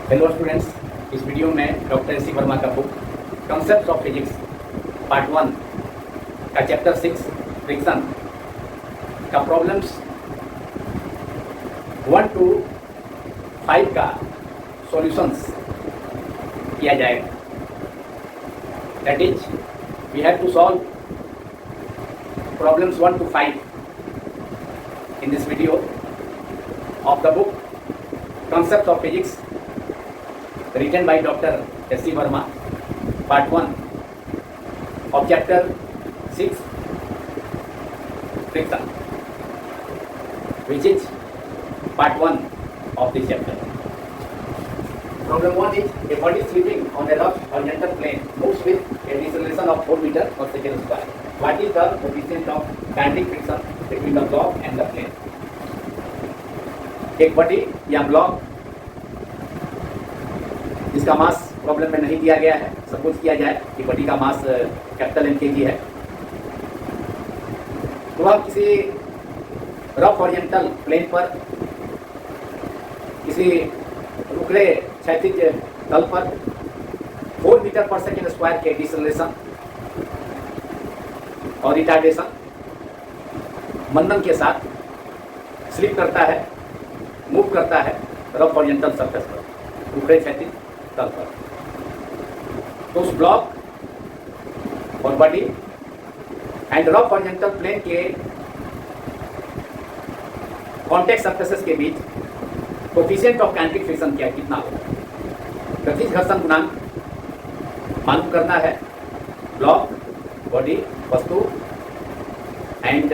Hello students, इस video में doctor S C Verma का book concept of physics part 1 का चैप्टर 6 फ्रिक्शन का प्रॉब्लम्स 1 to 5 का सॉल्यूशंस किया जाएगा। That is we have to solve problems 1 to 5 in this video of the book Concept of Physics written by Dr. S.C. Verma, part 1 of chapter 6 friction, which is part 1 of this chapter. Problem 1 is a body sleeping on a rough horizontal plane moves with a deceleration of 4 meters per second square. What is the coefficient of kinetic friction between the block and the plane? एक body या block जिसका मास problem में नहीं दिया गया है, suppose किया जाए कि बॉडी का मास कैपिटल एम केजी है, तो वह किसी रफ हॉरिजॉन्टल प्लेन पर किसी रुखड़े क्षैतिज तल पर 4 मीटर पर सेकेंड स्क्वायर के डिसलेशन और रिटार्डेशन मंदन के साथ स्लिप करता है, मूव करता है रफ हॉरिजॉन्टल सरफेस पर, रुखड़े क्षैतिज तल पर। तो उस ब्लॉक और body and rough horizontal plane के कॉन्टेक्ट सरफेसेस के बीच कोफिशिएंट ऑफ काइनेटिक फ्रिक्शन क्या कितना होगा, गतिज घर्षण गुणांक मालूम करना है। ब्लॉक, बॉडी, वस्तु एंड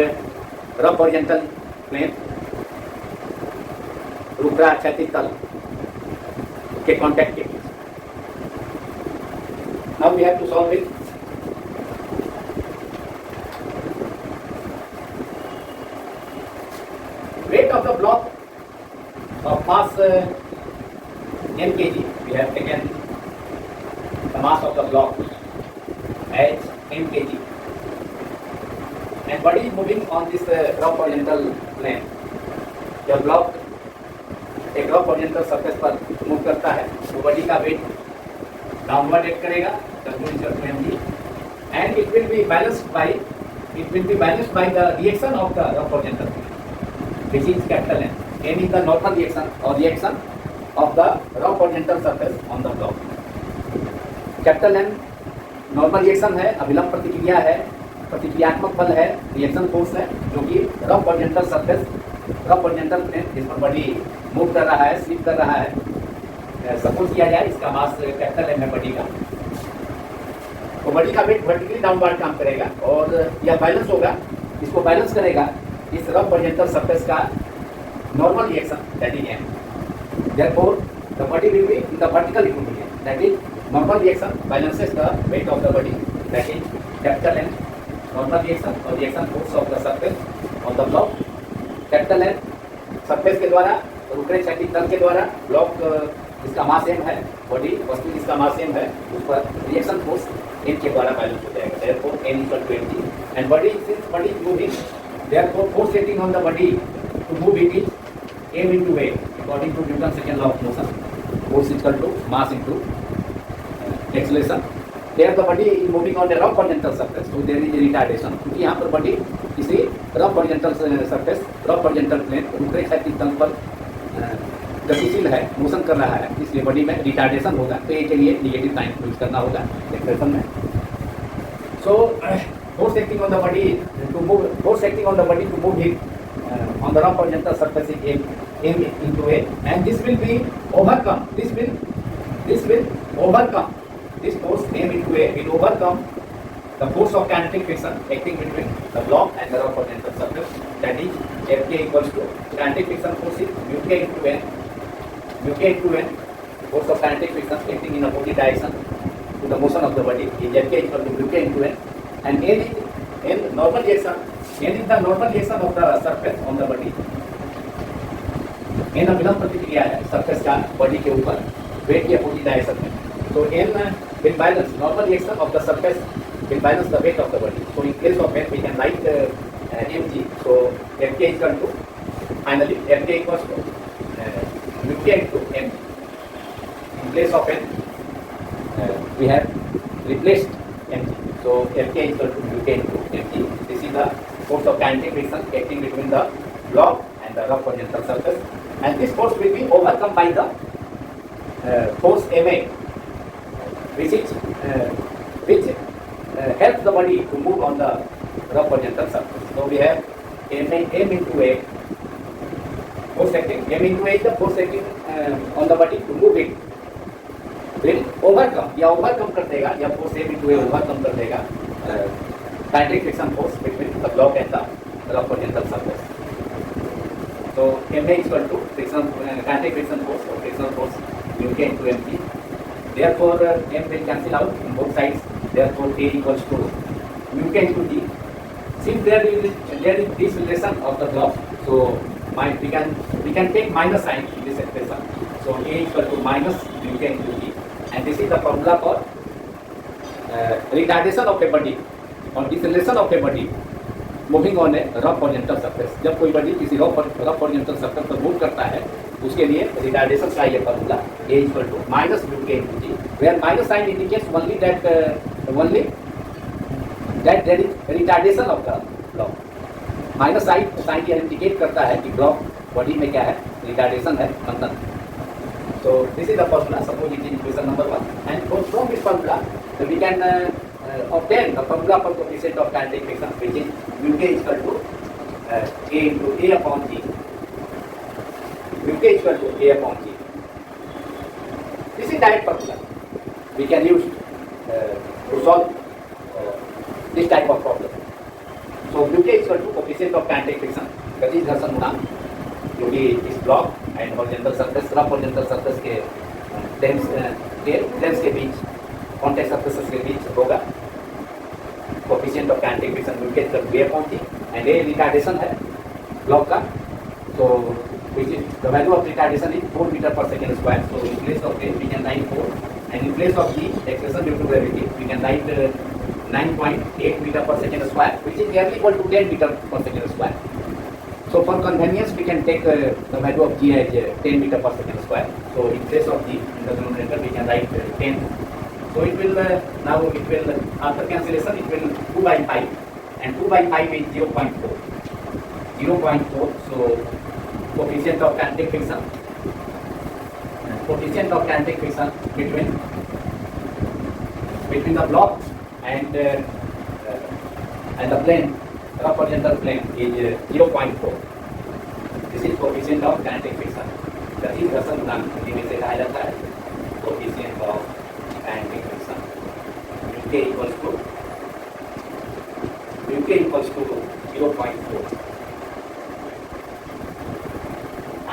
रफ हॉरिजॉन्टल प्लेन, रुखड़ा क्षैतिज तल के कॉन्टैक्ट के बीच। Now we have to solve it. Weight of the block of mass m kg. We have taken the mass of the block as m kg, and body is moving on this rough horizontal plane. जब block एक rough horizontal surface पर move करता है तो body का weight downward act करेगा and it will be balanced by the reaction of the rough horizontal plane, which is capital N. N is the normal reaction or reaction of the rough horizontal surface on the block. Capital N normal reaction है, अभिलंब प्रतिक्रिया है, प्रतिक्रियात्मक बल है, reaction force है, जो कि rough horizontal surface, rough horizontal plane जिस पर बॉडी मूव कर रहा है, स्लिप कर रहा है, सपोज किया जाए इसका मास कैपिटल एम है बॉडी का, तो बॉडी का वेट वर्टिकली डाउनवर्ड काम करेगा और यह बैलेंस होगा, इसको बैलेंस करेगा इस रफ हॉरिजॉन्टल सरफेस का normal reaction that is M. Therefore the body will be in the vertical equilibrium, that is normal reaction balances the weight of the body, that is capital N normal reaction और reaction force of the surface on the block. Capital N surface के द्वारा, रुखड़े क्षैतिज तल के द्वारा, block जिसका मास M है, body वस्तु जिसका मास एम है, उस पर रिएक्शन फोर्स एम के द्वारा बैलेंस हो जाएगा। Therefore n equal to mg and body, since body is moving, therefore force acting on the body to move it is m into weight according to Newton second law of motion. Force equal to mass into acceleration. There the body is moving on the rough horizontal surface, so there is retardation, क्योंकि यहाँ पर body किसी rough horizontal surface, rough horizontal plane, रुखड़े क्षैतिज तल पर गतिशील है, मोशन कर रहा है, इसलिए बॉडी में रिटार्डेशन होगा, तो ये के लिए निगेटिव साइन यूज करना होगा एक्सप्रेशन में। So force acting on the body to move, force acting on the body to move it on the rough horizontal surface is m into a, and this will be overcome, this will overcome, this force m into a will overcome the force of kinetic friction acting between the block and the rough horizontal surface, that is Fk equals to kinetic friction force is mu k into n, force of kinetic friction acting in opposite direction to the motion of the body is Fk equal to mu k into n, and n is normal reaction, n is the normal reaction of the surface on the body, n अभिलंब प्रतिक्रिया है surface का body के ऊपर wait के opposite direction में, तो n will balance normal reaction of the surface will balance the weight of the body. So in case of n we can write mg, so Fk is equal to, finally Fk equals to mu k into mg. place of n, we have replaced mg. So Fk is equal to Uk into mg. This is the force of kinetic friction acting between the block and the rough horizontal surface, and this force will be overcome by the force Ma, which helps the body to move on the rough horizontal surface. So we have m into a force acting. M into a is the force acting on the body to move it. Will overcome या overcome कर देगा या force M into a overcome कर देगा kinetic friction force between the block and the rough horizontal surface. So Ma is equal to friction kinetic friction force or friction force Uk into mg. Therefore M will cancel out in both sides. Therefore A equals to Uk into g. Since there is this relation of the block, so we can take minus sign in this expression. So A is equal to minus Uk into g, and this is the formula for retardation of a body or deceleration of a body moving on a rough horizontal surface. जब कोई body किसी rough horizontal surface पर move करता है, उसके लिए retardation का ये formula A equal to minus Uk into g, where minus sign indicates only that there is retardation of the block. Minus sign यह इंडिकेट करता है कि ब्लॉक बॉडी में क्या है, रिटार्डेशन है, मंथन. So this is the formula. Suppose it is equation number 1, and from this formula we can obtain the formula for coefficient of kinetic friction, which is Uk is equal to A into A upon G. Uk is equal to A upon G. This is direct formula. We can use to solve this type of problem. So Uk is equal to coefficient of kinetic friction, गति घर्षण गुणांक, जो कि इस block and horizontal surface rough horizontal surface के planes के बीच contact surfaces के बीच होगा. Coefficient of kinetic friction Uk equal to A upon G, and A retardation है ब्लॉक का. तो which is the value of retardation is 4 meter per second square. So in place of A we can write 4, and in place of G, acceleration due to gravity, we can write 9.8 meter per second square, which is nearly equal to 10 meter per second square. So for convenience, we can take the value of G as 10 meter per second square. So in place of G in the denominator, we can write 10. So it will now it will after cancellation it will 2 by 5, and 2 by 5 is 0.4. 0.4. So coefficient of kinetic friction. Coefficient of kinetic friction between the block and the plane, rough horizontal plane, is 0.4. This is coefficient of kinetic friction. गति घर्षण गुणांक हिंदी में से कहा जाता है coefficient of kinetic friction. Uk equals to 0.4.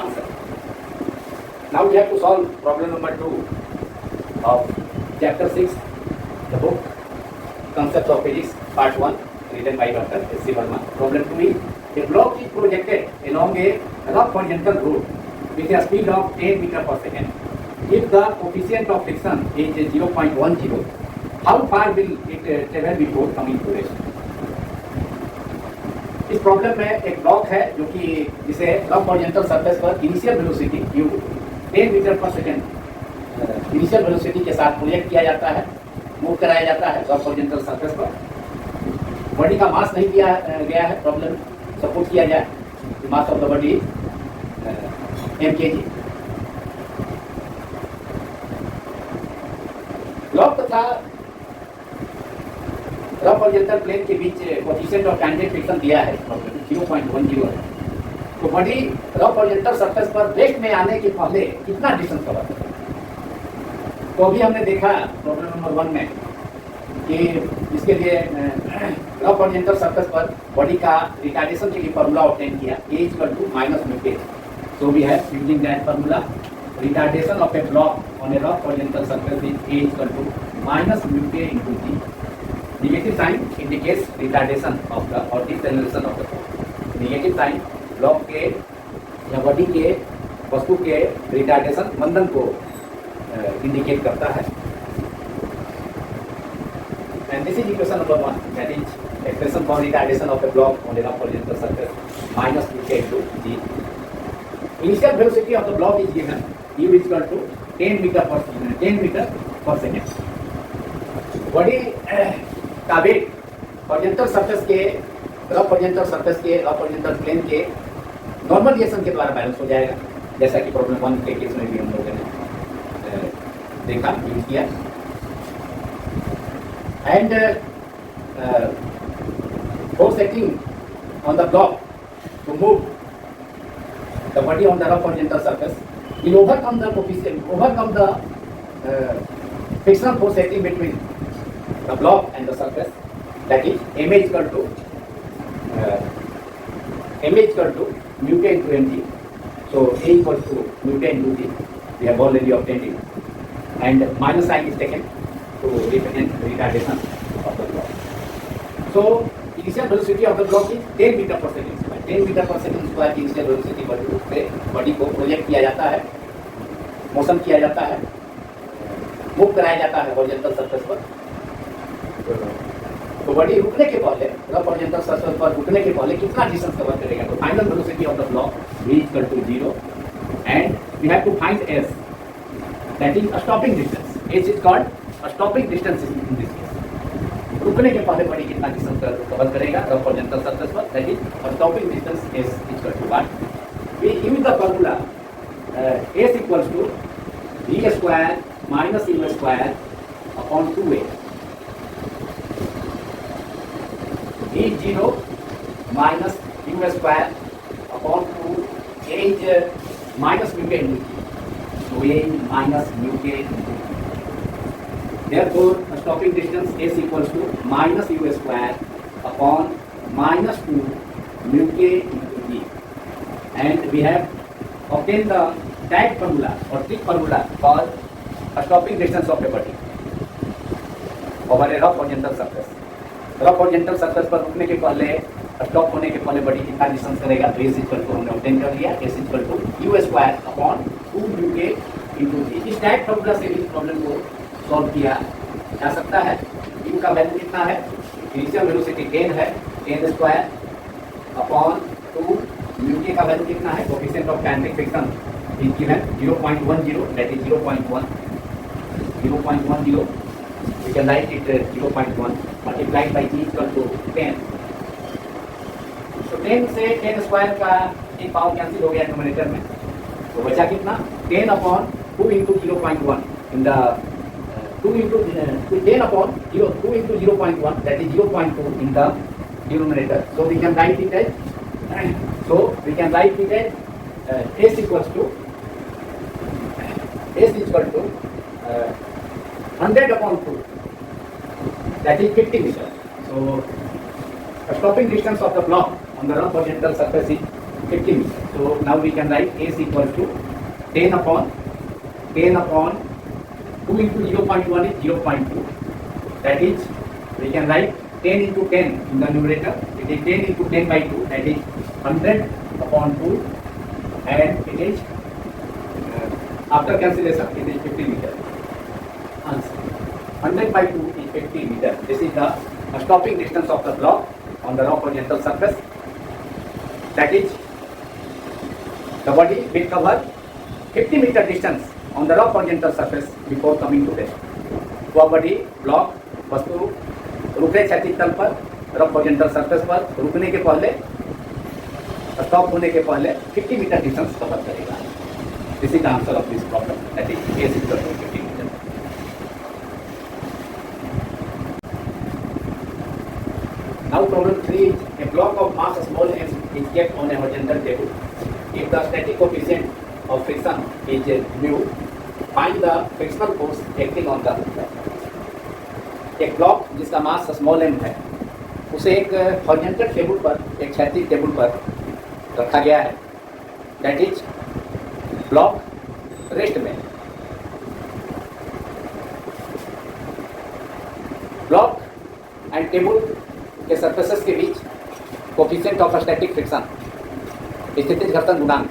Answer. Now we have to solve problem number 2 of chapter 6, the book Concepts of Physics, part 1, written by Dr. S.C. Verma. Problem 2 is, a block is projected along a rough horizontal road with a speed of 10 meter per second. If the coefficient of friction is 0.10, how far will it travel before coming to rest? इस problem में एक block है जो कि जिसे rough horizontal surface पर initial velocity u 10 metre पर second initial velocity के साथ प्रोजेक्ट किया जाता है, मूव कराया जाता है रफ हॉरिजॉन्टल सरफेस पर. बॉडी का मास नहीं दिया गया है, प्रॉब्लम सपोज किया जाए mass of the body mkg. Block तथा रफ हॉरिजॉन्टल प्लेन के बीच कोएफिशिएंट ऑफ काइनेटिक फ्रिक्शन दिया है 0.10 है. तो बॉडी रफ हॉरिजॉन्टल सरफेस पर रेस्ट में आने के पहले कितना डिस्टेंस कवर करता है. तो अभी हमने देखा प्रॉब्लम नंबर 1 में कि इसके लिए रफ हॉरिजॉन्टल सरफेस पर बॉडी का रिटार्डेशन के लिए फॉर्मूला ऑब्टेन किया, A equal to minus mu. So we have using that formula, retardation of a block on a rough horizontal surface is A equal to minus mu k into G. Negative sign indicates retardation of the or deceleration of the block. Negative sign block के या body के वस्तु के retardation मंदन को indicate करता है. And this is equation number 1, that is expression for retardation of a block on a rough horizontal surface minus mu k into G. Initial velocity of the block is given u is equal to 10 meter per second. Body का wait horizontal surface के rough horizontal plane के normal reaction के द्वारा balance हो जाएगा, जैसा कि problem 1 के केस में भी हम लोगों ने देखा, यूज किया. And force acting on the block to move the body on the rough horizontal surface will overcome the frictional force acting between the block and the surface, that is ma is equal to mu k into mg. So a equals to mu k into g. We have already obtained it, and minus sign is taken to represent retardation of the block. So initial velocity of the block is 10 meter per second square. 10 meter per second square की initial velocity पर body को project किया जाता है, motion किया जाता है, move कराया जाता है हॉरिजॉन्टल सरफेस पर. तो बॉडी रुकने के पहले, रफ हॉरिजॉन्टल सरफेस पर रुकने के पहले कितना डिस्टेंस कवर करेगा? तो final velocity of the block v equal to 0 and we have to find s, that is a stopping distance. s is called a stopping distance in this case. रुकने के पहले बॉडी कितना distance cover करेगा rough horizontal surface पर, that is a stopping distance s equal to 1. We use the formula s equals to v square minus u square upon 2a. v0 minus u square upon 2 a is minus mu k into g. So a is minus mu k into g. Therefore, the stopping distance s equals to minus u square upon minus 2 mu k into g. And we have obtained the tag formula or trick formula for a stopping distance of a body over a rough horizontal surface. Rough horizontal surface पर रुकने के पहले, stop होने के पहले body कितना distance करेगा? तो s इक्वल टू हमने ऑब्टेन कर लिया, s equal to u square upon 2 mu k into g. इस टाइप फॉर्मूला से इस प्रॉब्लम को सॉल्व किया जा सकता है. u का वैल्यू कितना है? इनिशियल वेलोसिटी 10 है, 10 स्क्वायर अपॉन 2 mu k का वैल्यू कितना है? Coefficient of kinetic friction is given 0.10, that is 0.10. We can write it 0.1 multiplied by g equal to 10. तो 10 से 10 स्क्वायर का एक पावर कैंसिल हो गया न्यूमरेटर में, तो बचा कितना? 10 upon 2 into 0.1 in the 2 into 10 upon 2 into 0.1, that is 0.2 in the denominator. So we can write it as s equals to 100 upon 2, that is 50 meter. So the stopping distance of the block on the rough horizontal surface is 50 meter. So now we can write s equals to 10 upon 2 into 0.1 is 0.2. That is, we can write 10 into 10 in the numerator. It is 10 into 10 by 2, that is 100 upon 2, and it is after cancellation it is 50 meter. Answer: 100 by 2 is 50 meter. This is the stopping distance of the block on the rough horizontal surface. That is, the body will cover 50 meter distance on the rough horizontal surface before coming to rest. वह body block वस्तु रुके क्षैतिज तल पर rough horizontal surface पर रुकने के पहले, स्टॉप होने के पहले 50 मीटर डिस्टेंस कवर करेगा. This is the answer of this problem, that is s equal to 50 metre. Now problem 3 is a block of mass small m is kept on a horizontal table. If the static coefficient of friction is mu, find the frictional force acting on the block. एक block जिसका mass small m है, उसे एक horizontal table पर, एक क्षैतिज table पर रखा गया है. दैट इज ब्लॉक रेस्ट में. ब्लॉक एंड टेबल के सरफेसेस के बीच कोएफिशिएंट ऑफ स्टैटिक फ्रिक्शन, स्थितिज घर्षण गुणांक,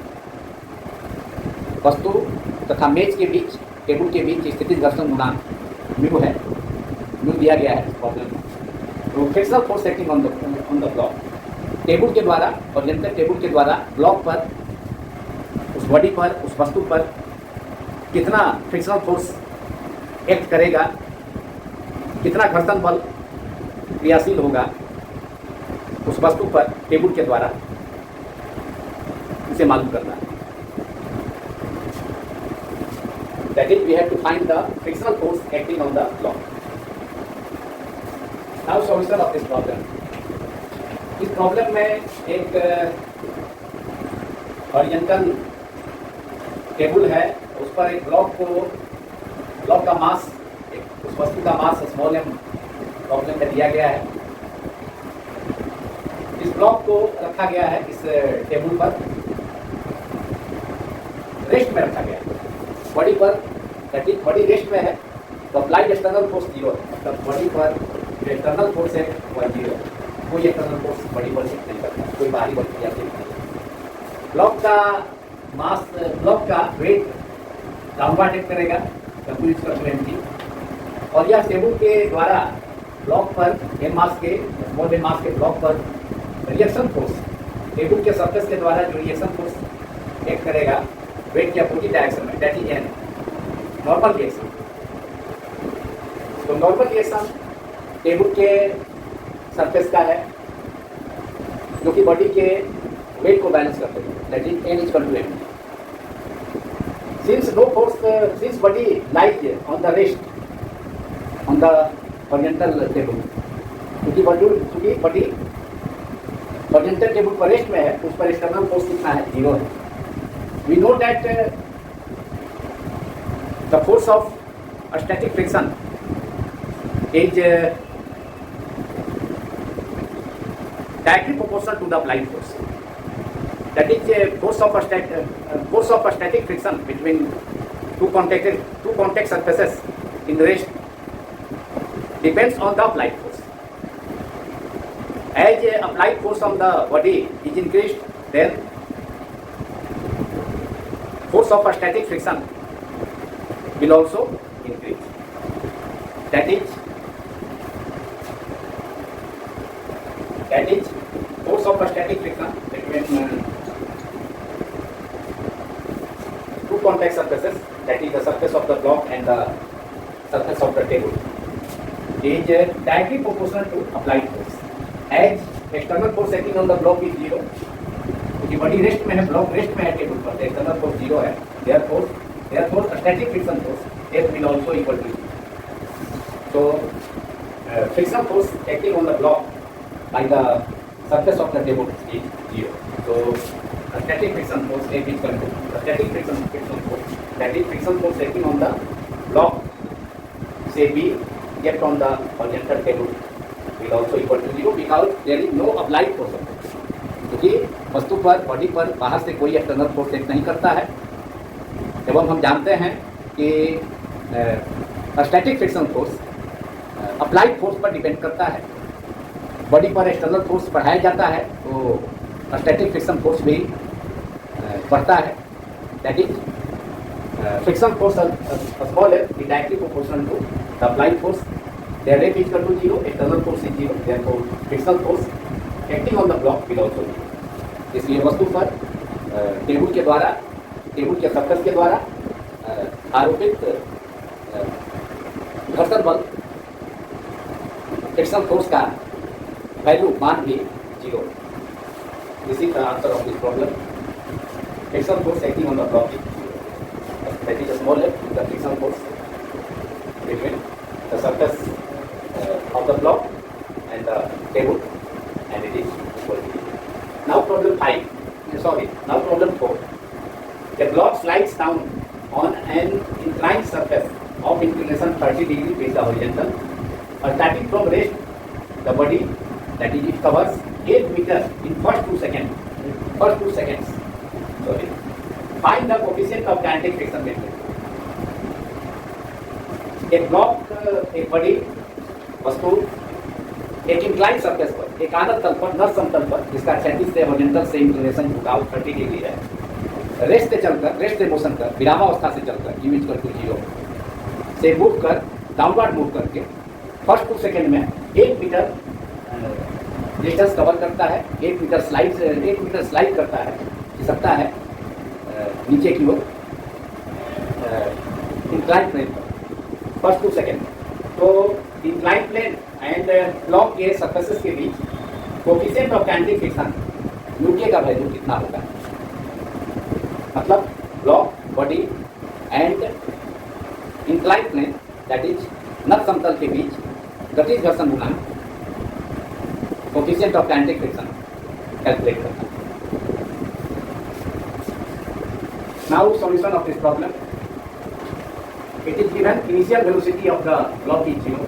वस्तु तथा मेज के बीच, टेबल के बीच स्थितिज घर्षण गुणांक म्यू है. म्यू दिया गया है प्रॉब्लम में. तो frictional force acting on the block, table के द्वारा, हॉरिजॉन्टल टेबल के द्वारा ब्लॉक पर उस बॉडी पर, उस वस्तु पर कितना फ्रिक्शनल फोर्स एक्ट करेगा, कितना घर्षण बल क्रियाशील होगा उस वस्तु पर टेबल के द्वारा, उसे मालूम करना है। That is, we have to find the frictional force acting on the block. Now solution of this problem. इस प्रॉब्लम में एक हॉरिजॉन्टल टेबल है, उस पर एक ब्लॉक का मास, उस वस्तु का मास स्मॉल m प्रॉब्लम में दिया गया है। इस ब्लॉक को रखा गया है इस टेबल पर, रेस्ट में रखा गया है। बॉडी पर बॉडी रेस्ट में है तो अप्लाइड एक्सटर्नल फोर्स 0 है, मतलब बॉडी पर जो एक्सटर्नल फोर्स है वह 0 है, कोई एक्सटर्नल फोर्स बॉडी पर एक्ट नहीं करता, कोई बाहरी बल क्रिया से नहीं। ब्लॉक का मास, ब्लॉक का वेट डाउनवर्ड एक्ट करेगा W और यह टेबल के द्वारा ब्लॉक पर एम मास के, स्मॉल एम मास के ब्लॉक पर रिएक्शन फोर्स, टेबल के सरफेस के द्वारा जो रिएक्शन फोर्स एक्ट करेगा वेट के अपोजिट डायरेक्शन में, that is N, normal reaction. तो नॉर्मल रिएक्शन टेबल के सरफेस का है जो कि बॉडी के वेट को बैलेंस करते हैं, that is N equal to M. Since no force, since body lies on the rest on the horizontal table, क्योंकि बॉडी हॉरिजॉन्टल टेबल पर रेस्ट में है, उस पर एक्सटर्नल फोर्स कितना है, 0 है। We know that the force of static friction is directly proportional to the applied force. That is, force of a static friction between two contact surfaces in rest depends on the applied force. As applied force on the body is increased, then force of a static friction will also increase. That is force of a static friction between two contact surfaces, that is the surface of the block and the surface of the table, is directly proportional to applied force. As external force acting on the block is 0, क्योंकि body rest में है, block rest में है table पर, external force 0 है, therefore static friction force F will also equal to 0. So friction force acting on the block by the surface of the table is 0. So static friction force F is equal to static friction force, that is friction force acting on the block, say B kept on the horizontal table, will also equal to 0 because there is no applied force of it. क्योंकि वस्तु पर, body पर बाहर से कोई external force act नहीं करता है, एवं हम जानते हैं कि static friction force applied force पर डिपेंड करता है। बॉडी पर एक्सटर्नल फोर्स बढ़ाया जाता है तो स्टैटिक फ्रिक्शन फोर्स भी बढ़ता है, that is friction force small है directly proportional to the applied force, there F equal to 0, external force is 0, therefore friction force acting on the block will also 0। इसलिए वस्तु पर टेबल के द्वारा, table के सरफेस के द्वारा आरोपित घर्षण बल, फ्रिक्शन फोर्स का वैल्यू, मान भी 0। This is the answer of this problem. Friction force acting on the block is 0, that is small the friction force between the surface of the block and the table, and it is equal to 0. Now problem 4. The block slides down on an inclined surface of inclination 30 degree face the horizontal. Starting from rest, the body, that is, it covers 8 meters in first 2 seconds. Find the coefficient of kinetic friction between. एक block, एक बड़ी वस्तु एक incline surface पर, एक आनत तल पर, नर समतल पर, जिसका क्षैतिज से हॉरिजॉन्टल से इंक्लिनेशन झुकाव 30 डिग्री है, रेस्ट से मोशन कर, विरामावस्था से चलकर U इक्वल टू 0 से मूव कर, डाउनवर्ड मूव करके फर्स्ट 2 सेकेंड में 1 मीटर डिस्टेंस कवर करता है, 1 मीटर स्लाइड करता है, खिसकता है नीचे की ओर इंक्लाइन प्लेन पर, फर्स्ट टू सेकेंड। तो इंक्लाइन प्लेन एंड ब्लॉक के सरफेसेस के बीच कोफिशिएंट ऑफ काइनेटिक फ्रिक्शन यूके का वैल्यू कितना होगा? मतलब block, body and incline plane that is नर समतल के बीच गतिज घर्षण गुणांक coefficient of kinetic friction calculate करना। Now solution of this problem. It is given initial velocity of the block is 0.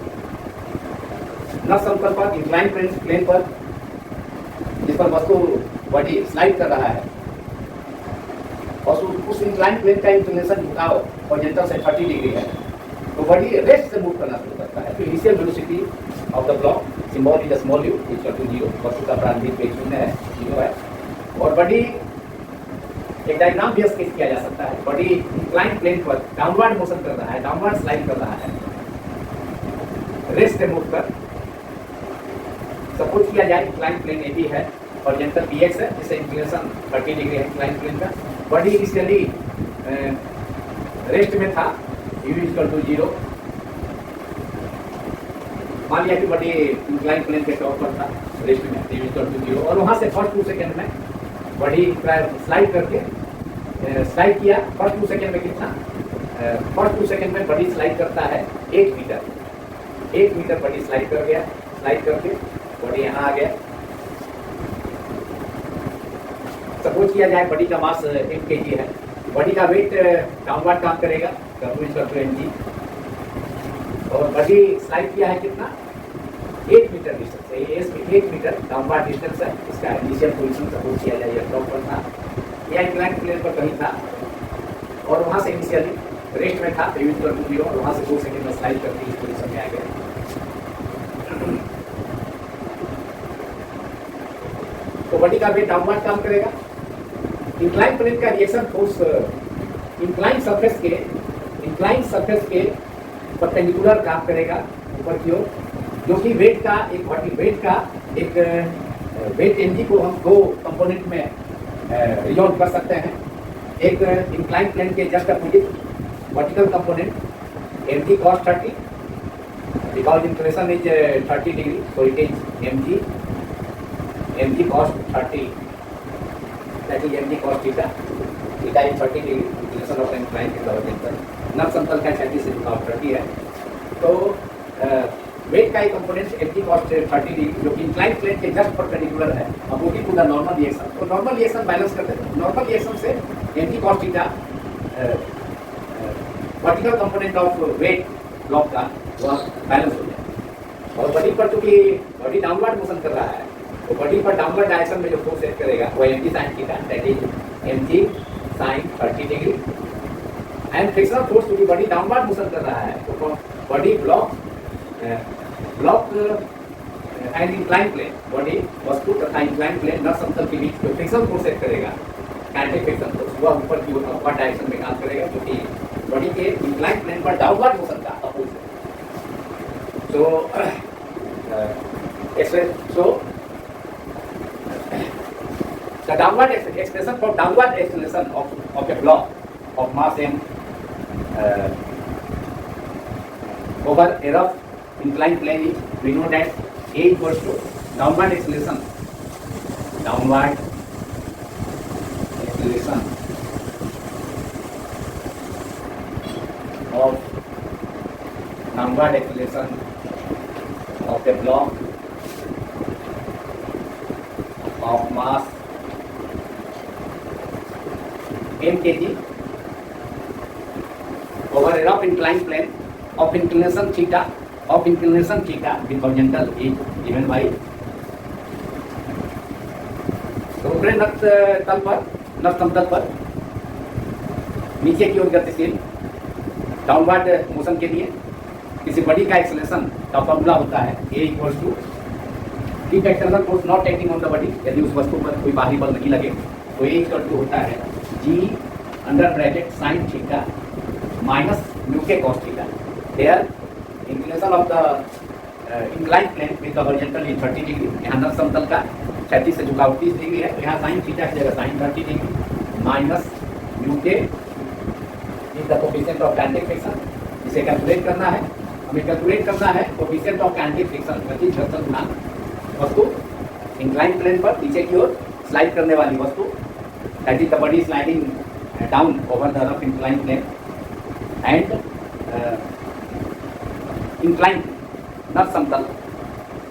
नर समतल पर इंक्लाइन प्लेन पर जिस पर वस्तु बॉडी स्लाइड कर रहा है और उस इंक्लाइन प्लेन का इंक्लिनेशन झुकाव हॉरिजॉन्टल से 30 डिग्री है, तो बॉडी रेस्ट से मूव करना शुरू करता है। तो initial velocity of the block symbol is small u equal to 0, वस्तु का प्रारंभिक वेग 0 है, 0 है। और बॉडी एक डायग्राम भी स्केच किया जा सकता है। बॉडी इंक्लाइन प्लेन पर डाउनवर्ड मोशन कर रहा है, डाउनवर्ड स्लाइड कर रहा है, रेस्ट से मूव कर। सपोज किया जाए इंक्लाइन प्लेन ए बी है, हॉरिजॉन्टल बी एक्स है, जिससे इंक्लिनेशन 30 डिग्री है इंक्लाइन प्लेन का। बॉडी इनिशियली रेस्ट में था, यू इक्वल टू 0। मान लिया कि बॉडी इंक्लाइन प्लेन के टॉप पर था, रेस्ट में, यू इक्वल टू 0। और वहाँ से फर्स्ट 2 सेकेंड में बॉडी स्लाइड करके स्लाइड किया। फर्स्ट 2 सेकेंड में कितना? फर्स्ट 2 सेकेंड में बॉडी स्लाइड करता है 1 मीटर। 1 मीटर बॉडी स्लाइड कर गया, स्लाइड करके बॉडी यहाँ आ गया। सपोज किया जाए बॉडी का मास 1 kg है, बॉडी का वेट डाउनवर्ड काम करेगा, mg। और बॉडी स्लाइड किया है कितना? 1 मीटर डिस्टेंस है, ये 1 मीटर डाउनवर्ड डिस्टेंस है। इसका इनिशियल पोजीशन सपोज किया जाए टॉप पर था या इंक्लाइन प्लेन पर कहीं था, और वहाँ से इनिशियली रेस्ट में था, यू इक्वल टू 0, और वहाँ से 2 सेकेंड में स्लाइड करके इस पोजीशन में आ गया। तो बॉडी का वेट डाउनवर्ड काम करेगा। इंक्लाइन प्लेन का रिएक्शन फोर्स इंक्लाइन सरफेस के परपेंडिकुलर काम करेगा ऊपर की ओर, जो कि वेट का एक वेट mg को हम 2 कंपोनेंट में रिजॉल्व कर सकते हैं। एक इंक्लाइन प्लेन के just opposite vertical component mg cos 30, because inclination is 30 degree, so it is mg cos 30, that is mg cos theta. Theta is 30 degree, inclination of incline के horizontal. नर समतल का क्षैतिज से झुकाव 30 है। तो वेट का एक कंपोनेंट mg cos 30 डिग्री, जो कि इंक्लाइन प्लेन के जस्ट परपेंडिकुलर है, opposite to the normal reaction. तो नॉर्मल रिएक्शन बैलेंस करते हैं। नॉर्मल रिएक्शन से mg cos theta vertical component of weight block का वह बैलेंस हो जाए। और बॉडी पर चूंकि बॉडी डाउनवर्ड मोशन कर रहा है, तो बॉडी पर डाउनवर्ड डायरेक्शन में जो फोर्स सेट करेगा वो mg sin theta, that is mg sin 30 degree. And frictional force चूंकि बॉडी डाउनवर्ड मोशन कर रहा है, तो body block and incline plane, body वस्तु तथा इंक्लाइन प्लेन नर समतल के बीच जो फ्रिक्शनल फोर्स सेट करेगा, काइनेटिक फ्रिक्शन फोर्स, वह ऊपर की ओर अपवर्ड डायरेक्शन में काम करेगा, जो कि बॉडी के इंक्लाइन प्लेन पर डाउनवर्ड मोशन का अपोजिट है। So the downward expression for downward acceleration of a block of mass m over a rough inclined plane is, we know that A equals to downward acceleration of a block of mass m kg over a rough inclined plane of inclination theta with horizontal is given by। तो ऊपरी नर्त समतल पर नीचे की ओर गतिशील downward motion के लिए किसी बॉडी का एक्सेलरेशन का फॉर्मूला होता है A equals to keep external force not acting on the body, यदि उस वस्तु पर कोई बाहरी बल नहीं लगे तो A इक्वल टू होता है G under bracket sin theta minus mu के cos theta. There inclination of the incline plane with the horizontal is 30 degree. यहाँ नर समतल का क्षैतिज से झुकाव 30 डिग्री है, तो यहाँ sin थीटा की जगह sin 30 डिग्री माइनस म्यू के is the coefficient of kinetic friction. इसे कैलकुलेट करना है, हमें कैलकुलेट करना है कोफिशिएंट ऑफ काइनेटिक फ्रिक्शन, गति घर्षण गुणांक वस्तु इंक्लाइन प्लेन पर नीचे की ओर स्लाइड करने वाली वस्तु, that is the body sliding down over the rough incline plane and incline न समतल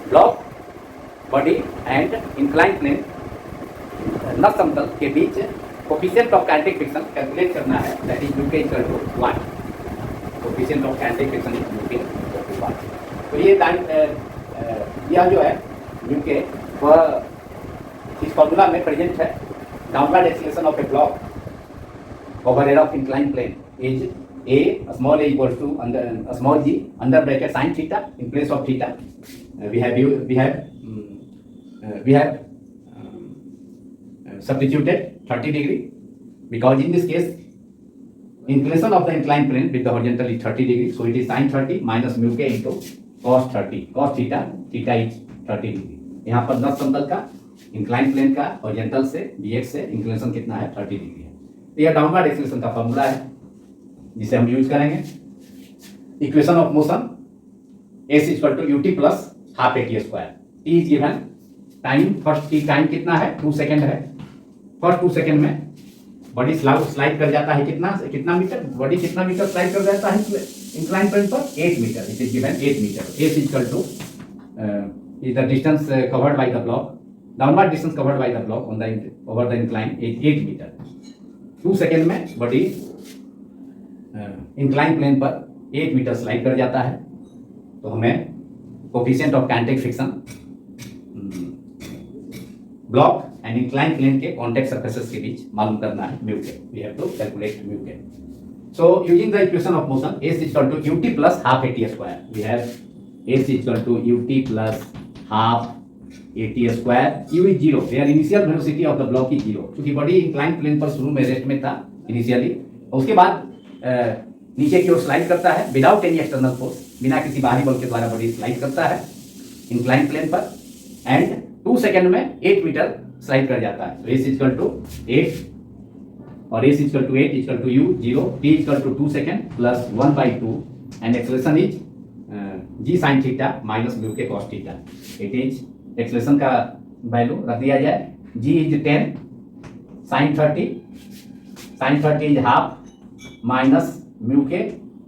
block body and incline plane न समतल के बीच coefficient of kinetic friction calculate करना है, that is mu k equal to 1। Coefficient of kinetic friction is mu k equal to 1। तो ये यह जो है म्यू के वह इस फॉर्मूला में प्रेजेंट है। Downward acceleration of a block over a rough incline plane is a small a equals to small g under bracket sin theta in place of theta we have substituted 30 degree because in this case inclination of the inclined plane with the horizontal is 30 degree, so it is sin 30 minus mu k into cos 30 cos theta is 30 degree। यहाँ पर north समतल का incline plane का horizontal से dx से inclination कितना है 30 degree है। तो यह डाउनवर्ड एक्सीलरेशन का फॉर्मूला है जिसे हम यूज करेंगे। Equation of motion s equal to ut plus half A T square. T is given, time first T time कितना है 2 सेकेंड है। फर्स्ट 2 सेकेंड में बॉडी स्लाइड कर जाता है कितना मीटर, बॉडी कितना मीटर स्लाइड कर जाता है इंक्लाइन प्लेन पर 8 metre. It is given 8 metre. s equal to is the distance covered by the block, downward distance covered by the block on the over the incline is 8 meter। 2 second में body incline plane पर 8 metre slide कर जाता है। तो हमें coefficient of kinetic friction block and incline plane के contact surfaces के बीच मालूम करना है mu k. We have to calculate mu k. So using the equation of motion s equal to ut plus half at square, we have s equal to ut plus half at square. u is 0 where initial velocity of the block is 0, क्योंकि body incline plane पर शुरू में rest में था initially, उसके बाद नीचे की ओर स्लाइड करता है विदाउट एनी एक्सटर्नल फोर्स, बिना किसी बाहरी बल के द्वारा बॉडी स्लाइड करता है इंक्लाइन प्लेन पर एंड 2 सेकेंड में 8 मीटर स्लाइड कर जाता है। तो s इक्वल टू 8 और s equal to 8 equal to u 0, t equal to 2 second plus 1/2 and acceleration is g sin theta minus mu के cos theta. It is acceleration का value रख दिया जाए, g is 10 sin 30 is half minus mu के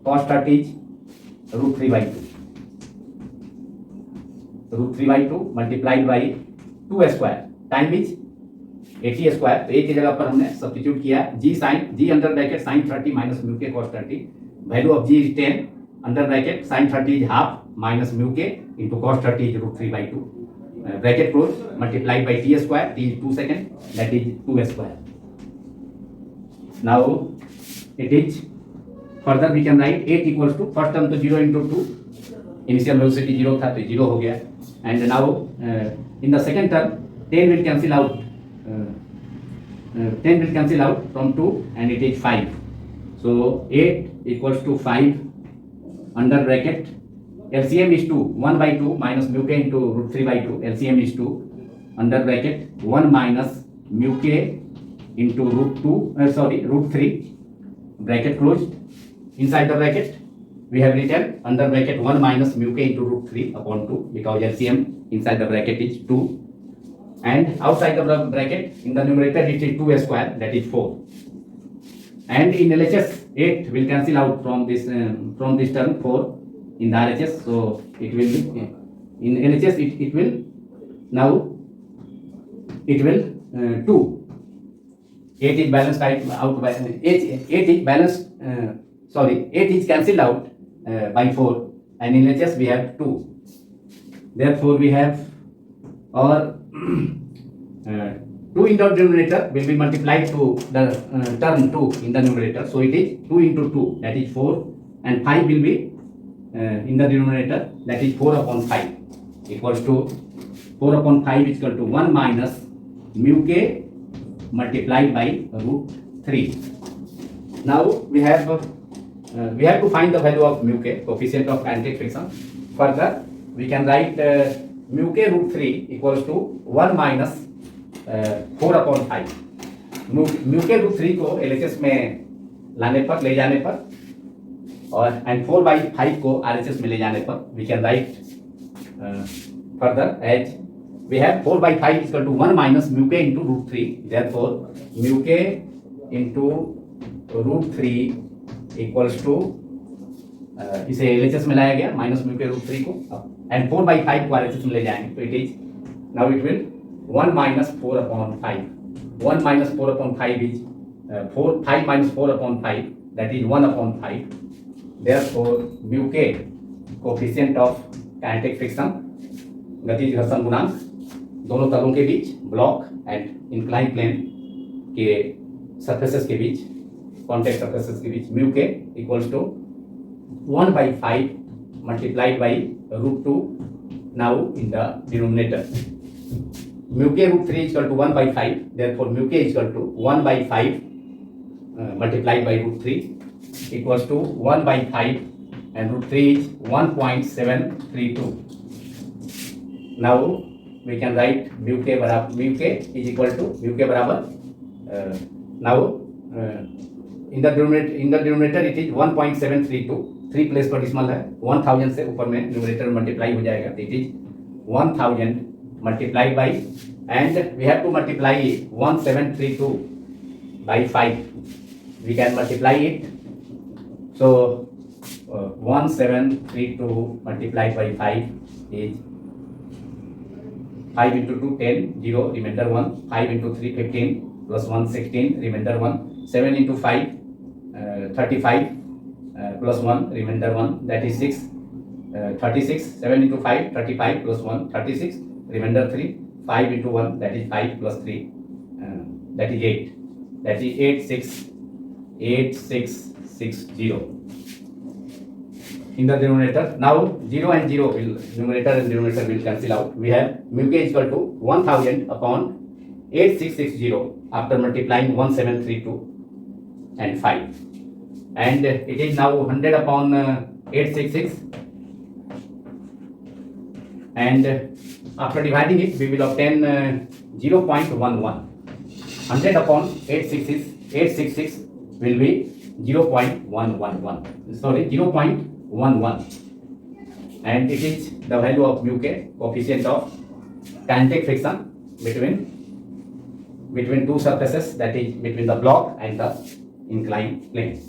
cos 30 is √3/2 multiplied by 2 square, time is 80 square. तो एक की जगह पर हमने सब्स्टिट्यूट किया g under bracket sin 30 minus mu के cos 30, value of g is 10 under bracket sin 30 is half minus mu k into cos 30 is √3/2, bracket close multiplied by t square, t is 2 second, that is 2 square. Now it is further we can write 8 equals to first term तो 0 into 2, initial velocity 0 था तो 0 हो गया, and now in the second term 10 will cancel out from 2 and it is 5, so 8 equals to 5 under bracket LCM is 2, 1/2 minus mu k into √3/2, LCM is 2 under bracket 1 minus mu k into √3, bracket closed, inside the bracket we have written under bracket 1 minus mu k into √3 upon 2 because LCM inside the bracket is 2, and outside the bracket in the numerator it is 2 square, that is 4, and in LHS 8 will cancel out from this term 4 in the RHS, so it will be in LHS it will now it will 2, 8 is balanced out by 8 is balanced 8 is cancelled out by 4, and in LHS we have 2, therefore we have our 2 in the denominator will be multiplied to the term 2 in the numerator, so it is 2 into 2, that is 4, and 5 will be in the denominator, that is 4 upon 5 equals to 4 upon 5 is equal to 1 minus mu k multiplied by √3. Now we have to find the value of mu k, coefficient of kinetic friction. Further we can write mu k √3 equals to 1 minus 4 upon 5. Mu के root 3 को LHS में लाने पर, ले जाने पर, और and 4/5 को RHS में ले जाने पर we can write further as we have 4/5 is equal to 1 minus mu k into root 3. Therefore, mu k into root 3 equals to इसे LHS में लाया गया माइनस म्यू के रूट 3 को, एंड 4/5 को RHS में ले जाएंगे तो it is now it will 1 minus 4/5. 1 minus 4/5 is 5 minus 4/5, that is 1/5. Therefore, mu k coefficient of kinetic friction, गतिज घर्षण गुणांक दोनों तलों के बीच, ब्लॉक एंड इंक्लाइन प्लेन के सरफेसेस के बीच, कॉन्टैक्ट सरफेसेस के बीच, mu K equals to 1/5 multiplied by √2 now in the denominator. Mu K √3 is equal to 1/5, therefore mu K is equal to 1/5 multiplied by √3 equals to 1/5 and √3 is 1.732. Now we can write mu k is equal to mu k बराबर now in the denominator it is 1.732. 3 place पर decimal है, 1000 से ऊपर में numerator multiply हो जाएगा तो it is 1000 multiplied by, and we have to multiply 1732 by 5. We can multiply it. So 1732 multiplied by 5 is 5 into 2 10, 0 remainder 1, 5 into 3 15 plus 1 16 remainder 1, 7 into 5 35 plus 1 remainder 1, that is 6, 36, 7 into 5 35 plus 1 36 remainder 3, 5 into 1 that is 5 plus 3 that is 8, that is 8660 in the denominator. Now 0 and 0 will, numerator and denominator will cancel out. We have mu k is equal to 1000 upon 8660 after multiplying 1732 and 5, and it is now 100 upon 866, and after dividing it we will obtain 0.11. 100 upon 866 will be 0.111, sorry 0.11, and it is the value of mu k, coefficient of kinetic friction between two surfaces, that is between the block and the inclined plane.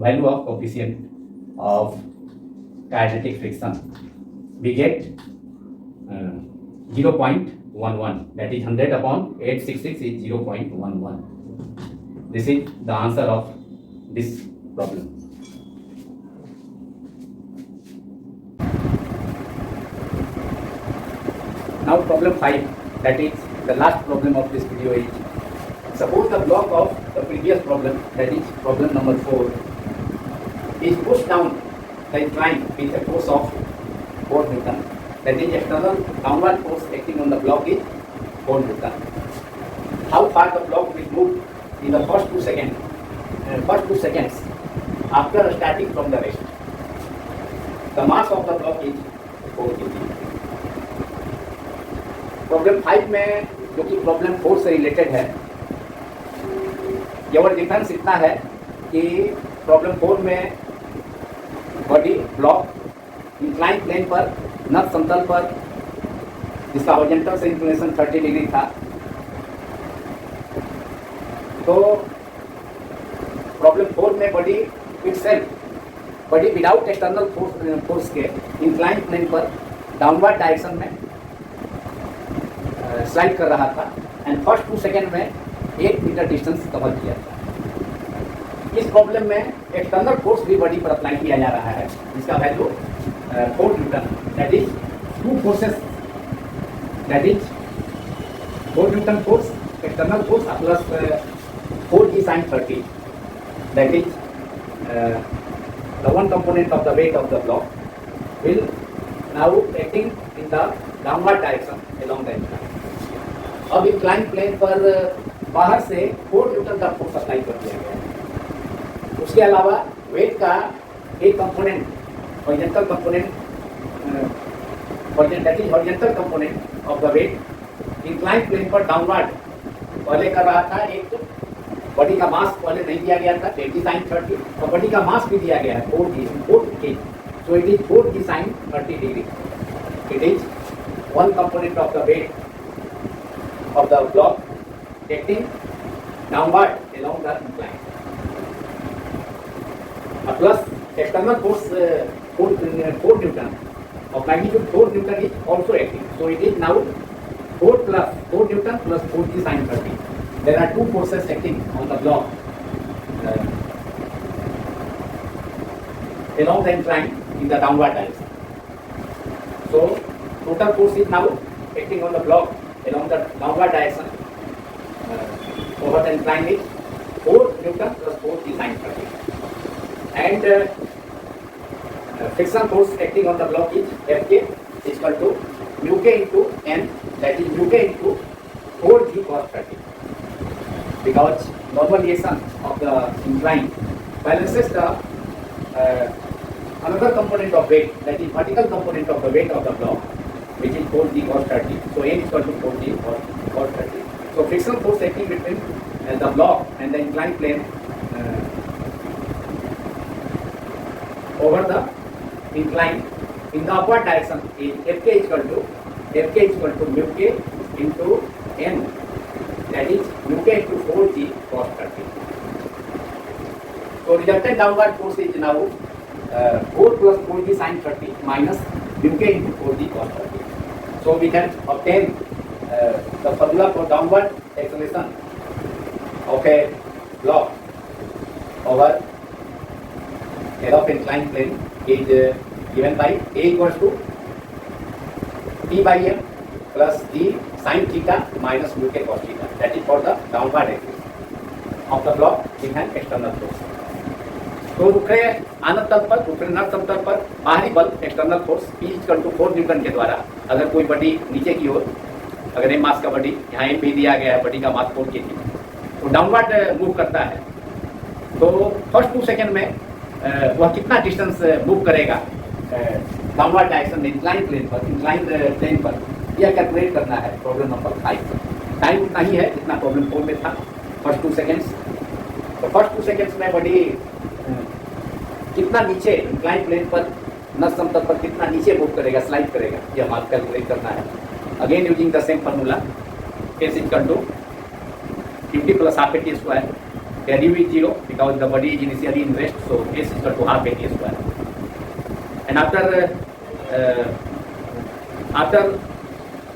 Value of coefficient of kinetic friction, we get 0.11, that is 100 upon 866 is 0.11. This is the answer of this problem. Now problem 5, that is the last problem of this video, is suppose the block of the previous problem, that is problem number 4, is pushed down the incline with a force of 4 Newton. That is external downward force acting on the block is 4 Newton. How far the block will move in the first 2 seconds after starting from the rest. The mass of the block is 4 kg. Problem 5 में, जो कि problem 4 से related है, केवल difference इतना है कि problem 4 में बॉडी ब्लॉक इंक्लाइन प्लेन पर, नॉर्थ समतल पर, जिसका हॉरिजॉन्टल से इंक्लिनेशन 30 डिग्री था, तो प्रॉब्लम 4 में body itself, body without external force के इंक्लाइन प्लेन पर डाउनवर्ड डायरेक्शन में स्लाइड कर रहा था, एंड फर्स्ट 2 सेकेंड में 1 मीटर डिस्टेंस कवर किया था। इस प्रॉब्लम में एक्सटर्नल फोर्स भी बॉडी पर अप्लाई किया जा रहा है, जिसका value 4 Newton, that is 2 forces, that is 4 Newton force, external force plus 4g sin 30, that is the one component of the weight of the block will now acting in the downward direction along the incline. अब incline plane पर बाहर से 4 Newton का force apply कर दिया गया है। उसके अलावा वेट का एक component, horizontal component, that is horizontal component of the weight incline plane पर डाउनवर्ड पहले कर रहा था एक बॉडी का मास पहले नहीं दिया गया था 20 sin 30 और बॉडी का मास भी दिया गया है 4 kg so it is 4 sin 30 degree. It is one component of the weight of the block acting downward along the incline. Plus external force 4 Newton of magnitude 4 Newton is also acting. So it is now 4 plus 4 Newton plus 4 sin 30. There are two forces acting on the block along the incline in the downward direction. So total force is now acting on the block along the downward direction over the incline is 4 Newton plus 4 sin 30. And friction force acting on the block is Fk is equal to mu k into n, that is mu k into 4g cos 30. Because normal reaction of the incline balances the another component of weight, that is vertical component of the weight of the block, which is 4g cos 30. So n is equal to 4g cos 30. So friction force acting between the block and the inclined plane over the incline in the upward direction is Fk is equal to mu k into n, that is mu k into 4g cos 30. So resultant downward force is now 4 plus 4g sin 30 minus mu k into 4g cos 30. So we can obtain the formula for downward acceleration of a block over head of inclined plane is given by A equals to T by M plus D sin theta minus mu k cos theta. That is for the downward acceleration of the block behind external force. तो रुखे आनत तल पर रुखे नर समतल पर बाहरी बल external force P equal to 4 newton के द्वारा अगर कोई बॉडी नीचे की ओर अगर एम मास का बॉडी यहाँ एम भी दिया गया है, बॉडी का मास 4 kg तो डाउनवर्ड मूव करता है, तो फर्स्ट 2 सेकेंड में वह कितना डिस्टेंस मूव करेगा डाउनवर्ड डायरेक्शन में इंक्लाइन प्लेन पर यह कैलकुलेट करना है प्रॉब्लम नंबर 5. टाइम उतना ही है जितना प्रॉब्लम 4 में था, फर्स्ट 2 सेकेंड्स. तो फर्स्ट 2 सेकेंड्स में बॉडी कितना नीचे इंक्लाइन प्लेन पर नस समतल पर कितना नीचे मूव करेगा, स्लाइड करेगा, यह हमारा कैलकुलेट करना है. Again using the same formula s equal to 50 plus half at square. Here u is 0 because the body is initially in rest, so s is equal to half at square. And after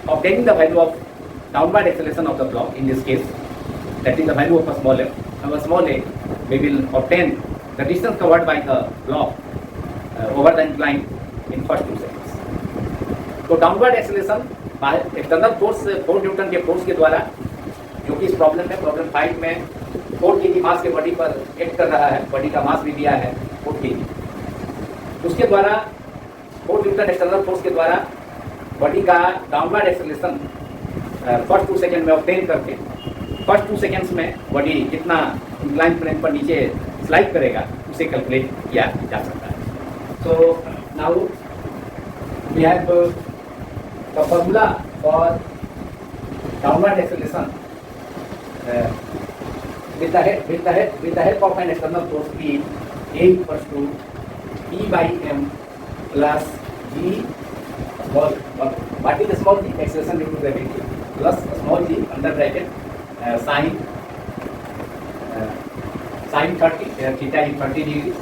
obtaining the value of downward acceleration of the block, in this case, that is the value of a small a. Now a small a, we will obtain the distance covered by the block over the incline in first 2 seconds. तो downward acceleration external force 4 newton के force के द्वारा, जो कि इस problem में problem 5 में 4 kg मास के बॉडी पर एक्ट कर रहा है, बॉडी का मास भी दिया है 4 kg, उसके द्वारा 4 न्यूटन एक्सटर्नल फोर्स के द्वारा बॉडी का डाउनवर्ड एक्सेलरेशन फर्स्ट 2 सेकेंड में ऑब्टेन करके फर्स्ट 2 सेकेंड्स में बॉडी कितना इंक्लाइन प्लेन पर नीचे स्लाइड करेगा उसे कैलकुलेट किया जा सकता है. So now we have the formula for downward acceleration with the help of an external force P. A equals to P by M plus G small, what is the small g? Acceleration due to gravity plus small g under bracket sin 30, theta is 30 degree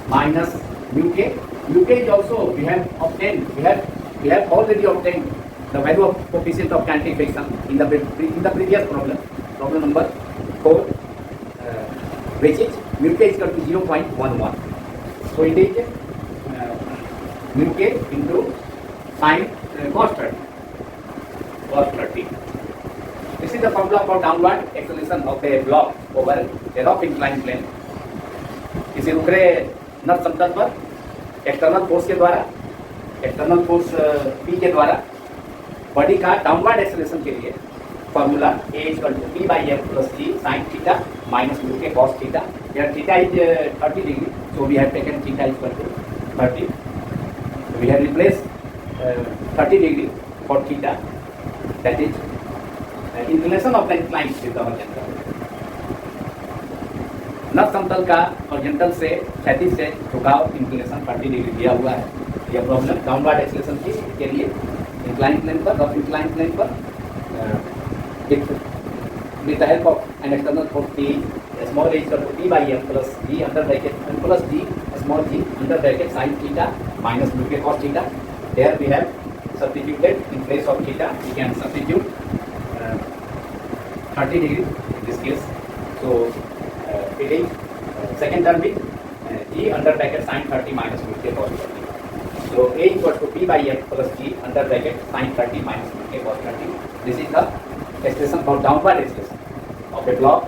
minus mu k. Mu k is also we have already obtained the value of coefficient of kinetic friction in the previous problem number 4, which is mu k is equal to 0.11. So it is mu k into sin cos 30. This is the formula for downward acceleration of a block over a rough inclined plane. इसे रुकरे नट समतल पर external force के द्वारा, external force P के द्वारा body का downward acceleration के लिए formula A is equal to P by M plus G sin theta minus mu k cos theta. Here theta is 30 degree, so we have taken theta is equal to 30. So we have replaced 30 degree for theta, that is inclination of the incline with the horizontal. नर समतल का horizontal से क्षैतिज से झुकाव inclination 30 degree दिया हुआ है। यह प्रॉब्लम डाउनवर्ड एक्सेलेरेशन की के लिए इंक्लाइन प्लेन पर, रफ इंक्लाइन प्लेन पर with the help of an external force P, small a is equal to P by M plus G under bracket M plus G small g under bracket sin theta minus mu k cos theta. Here we have substituted in place of theta. We can substitute 30 degree in this case. So it is second term with G under bracket sin 30 minus mu k cos 30. So A equals to P by M plus G under bracket sin 30 minus mu k cos 30. This is the expression for downward expression of a block.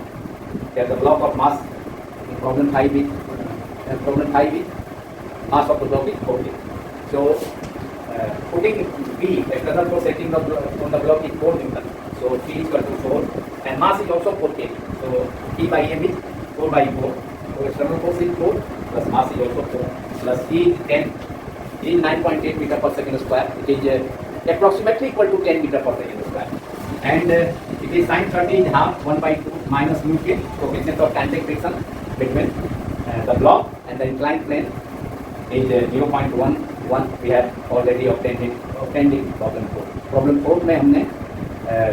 Here the block of mass in problem 5 with mass of the block is 40. So putting P external force acting on the block is 4 Newton. So P is equal to 4 and mass is also 4 kg. So P by M is 4 by 4. So external force is 4 plus mass is also 4 plus E is 10. E is 9.8 meter per second square. It is approximately equal to 10 meter per second square. And it is sin 30 is half 1 by 2 minus mu k, coefficient of contact friction between the block and the inclined plane is 0.11. We have already obtained in problem 4. Problem 4 में हमने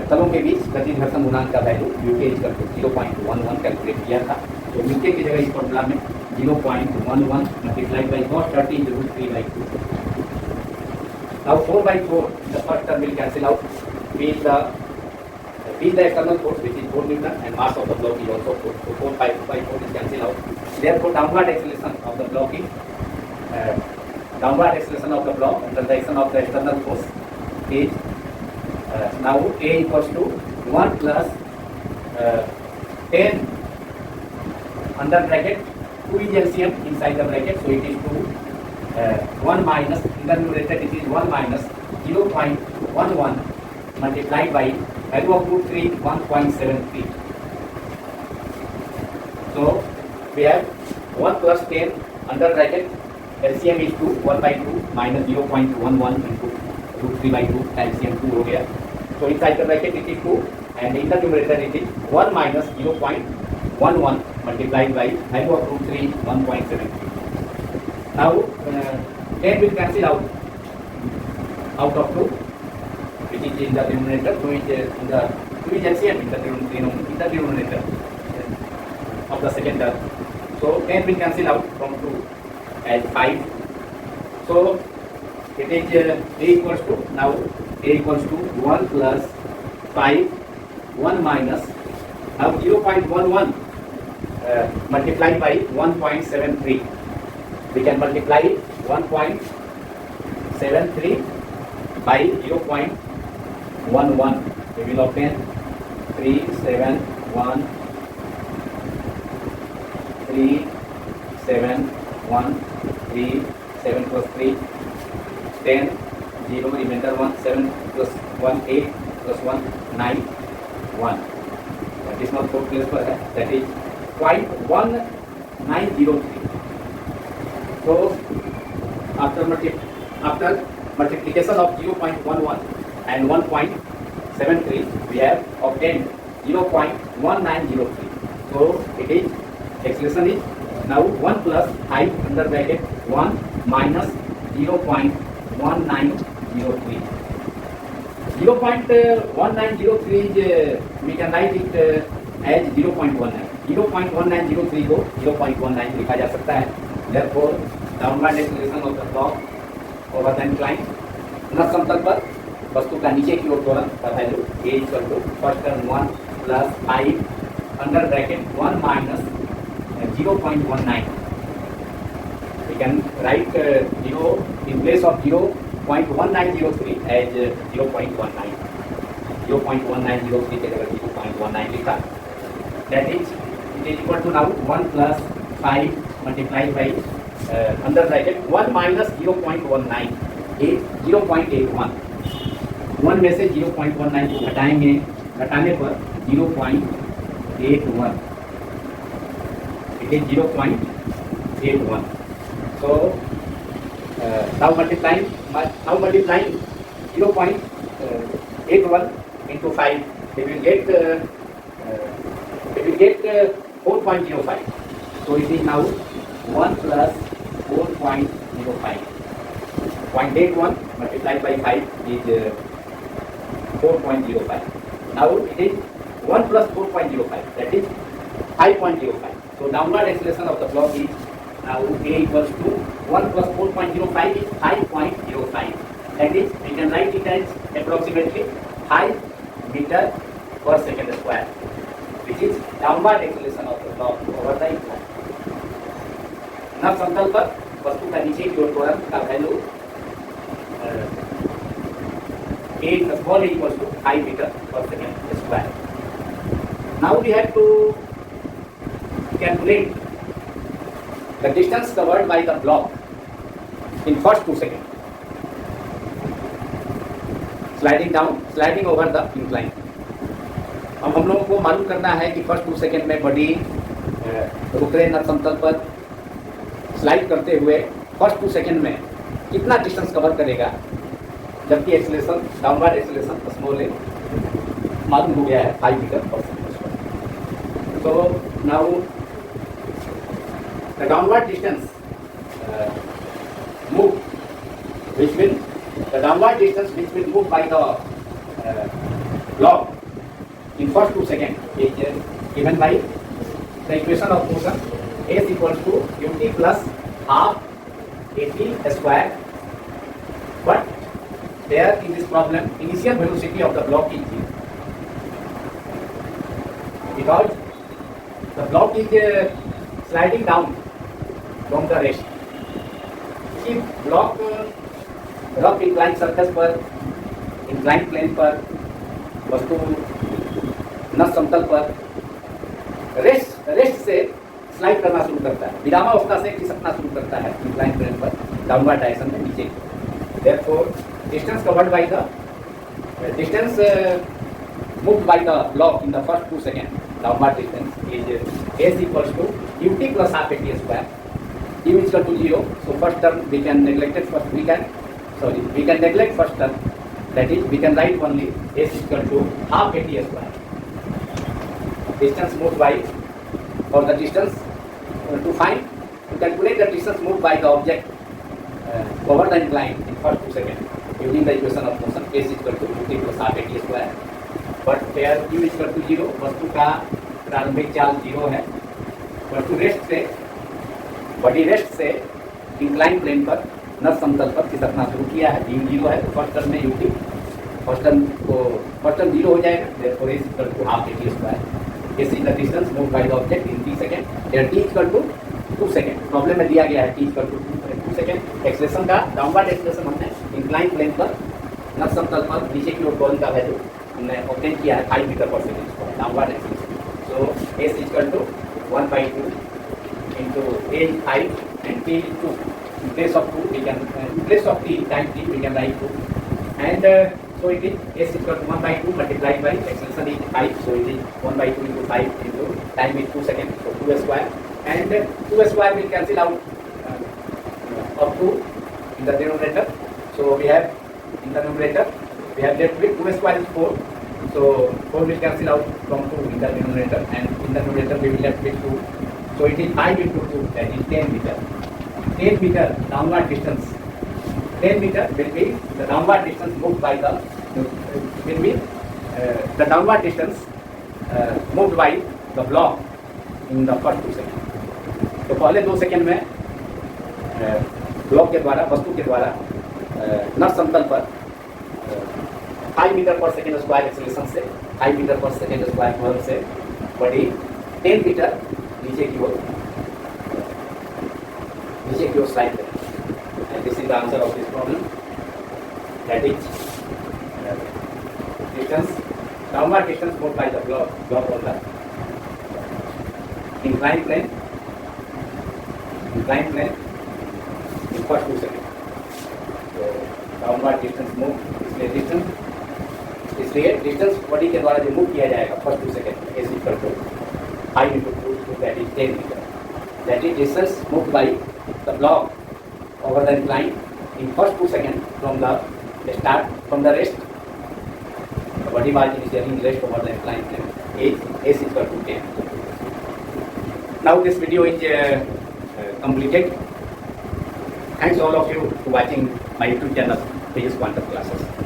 तलों के बीच गति घर्षण गुणांक का value mu k equal to 0.11 calculate किया था। तो mu k की जगह इस फॉर्मूला में 0.11 multiplied by cos 30 into root 3 by 2. Now 4 by 4 the first term will cancel out. P is the external force which is 4 Newton and mass of the block is also 4. So 4 by 4 is cancelled out. Therefore downward acceleration of the block is under the action of the external force is now A equals to 1 plus 10 under bracket 2 is LCM inside the bracket, so it is 2 1 minus in the numerator it is 1 minus 0.11 multiplied by value of root 3 1.73. So we have 1 plus 10 under bracket LCM is 2 1 by 2 minus 0.11 into root 3 by 2 LCM 2 हो गया. So inside the bracket it is 2 and in the numerator it is 1 minus 0.11 multiplied by value of root 3 1.73. Now 10 will cancel out of 2 which is in the denominator, so it is in the 2 is LCM in the denominator of the second term. So 10 will cancel out from 2 as 5. So it is A equals to now A equals to 1 plus 5 1 minus now 0.11 multiplied by 1.73. We can multiply 1.73 by 0.11. We will obtain 371 plus 3 10 0 remainder 1 7 plus 1 8 plus 1 9 1. That is not 4 place per hai, that is 0.1903. So after multiplication of 0.11 and 1.73 we have obtained 0.1903. So it is acceleration is now 1 plus 5 under bracket 1 minus 0.1903. 0.1903 is we can write it as 0.19. 0.1903 को 0.19 लिखा जा सकता है. Therefore downward acceleration of the block over the incline नर समतल पर वस्तु का नीचे की ओर त्वरण का value A equal to first term 1 plus 5 under bracket 1 minus 0.19. We can write 0 in place of 0.1903 as 0.19. 0.1903 के जगह 0.19 लिखा. That is it is equal to now 1 plus 5 multiplied by under bracket 1 minus 0.19 0.81. 1 में से 0.19 को घटाएंगे, घटाने पर 0.81. It is 0.81. So now multiplying 0.81 into 5 it will get 4.05. So it is now 1 plus 4.05. 0.81 multiplied by 5 is 4.05. Now it is 1 plus 4.05, that is 5.05. So downward acceleration of the block is now A equals to 1 plus 4.05 is 5.05. That is, we can write it as approximately 5 meter per second square, which is downward acceleration of the block over the incline. नव समतल पर वस्तु का नीचे की ओर त्वरण का value A small a equals to 5 meter per second square. Now we have to calculate the distance covered by the block in first 2 seconds. Sliding down, sliding over the incline. अब हम लोगों को मालूम करना है कि फर्स्ट 2 सेकेंड में body रुक रहे नव समतल पर स्लाइड करते हुए फर्स्ट 2 सेकेंड में कितना डिस्टेंस कवर करेगा, जबकि एक्सेलेरेशन डाउनवर्ड एक्सेलेरेशन स्मॉल ए मालूम हो गया है 5 मीटर पर सेकेंड। तो now the downward distance move which will the downward distance which will move by the block in first 2 seconds is given by the equation of motion S equals to ut plus half at square. But there in this problem initial velocity of the block is 0 because the block is sliding down from the rest. If block rough incline surface पर incline plane पर वस्तु नस समतल पर rest से slide करना शुरू करता है, विरामावस्था से खिसकना शुरू करता है इंक्लाइन प्लेन पर डाउनवर्ड डायरेक्शन में नीचे। Therefore distance covered by the distance moved by the block in the first 2 second downward distance is S equals to ut plus half at square. U is equal to 0. So first term we can neglect it first. We can neglect first term, that is we can write only S is equal to half at square. Distance moved by, or the distance to calculate the distance moved by the object over the incline in first 2 seconds using the equation of motion S is equal to ut plus half at square. But here U is equal to 0, वस्तु का प्रारंभिक चाल 0 है, वस्तु rest से body rest से incline plane पर नस समतल पर खिसकना शुरू किया है। U 0 है तो फर्स्ट टर्म में ut फर्स्ट टर्म 0 हो जाएगा। Therefore S equal to half at square. S is the distance moved by the object in t second. Here t equal to 2 second. Problem में दिया गया है t equal to 2 second. Acceleration का downward acceleration हमने incline plane पर नस समतल पर नीचे की ओर त्वरण का वैल्यू हमने ऑब्टेन किया है 5 मीटर पर second downward acceleration. So S equal to 1/2 into A is 5 and T is 2. In place of 2 we can in place of T time T we can write 2 and so it is S equal to 1/2 multiplied by acceleration is 5, so it is 1/2 into 5 into time is 2 seconds, so 2 square and 2 square will cancel out up to in the denominator. So we have in the numerator we have left with 2 square is 4, so 4 will cancel out from 2 in the denominator and in the numerator we will left with 2. So it is 5 into 2, that is 10 meter. 10 meter downward distance. 10 meter will be the downward distance moved by the downward distance moved by the block in the first 2 seconds. तो पहले 2 second में block के द्वारा वस्तु के द्वारा नस समतल पर 5 मीटर पर सेकेंड स्क्वायर एक्सेलेरेशन से 5 मीटर पर सेकेंड स्क्वायर त्वरण से बड़ी 10 मीटर नीचे की ओर स्लाइड करें। And this is the answer of this problem, that is distance downward distance moved by the block on the inclined plane in first 2 seconds. So downward distance move, इसलिए distance body के द्वारा जो move किया जाएगा first 2 second में is equal to 5 into 2, that is 10 meter. That is distance moved by the block over the incline in first 2 seconds from the start, from the rest. The body margin is getting less over the inclined plane. S is equal to 10. Now this video is completed. Thanks all of you for watching my YouTube channel, Tejas Quantum Classes.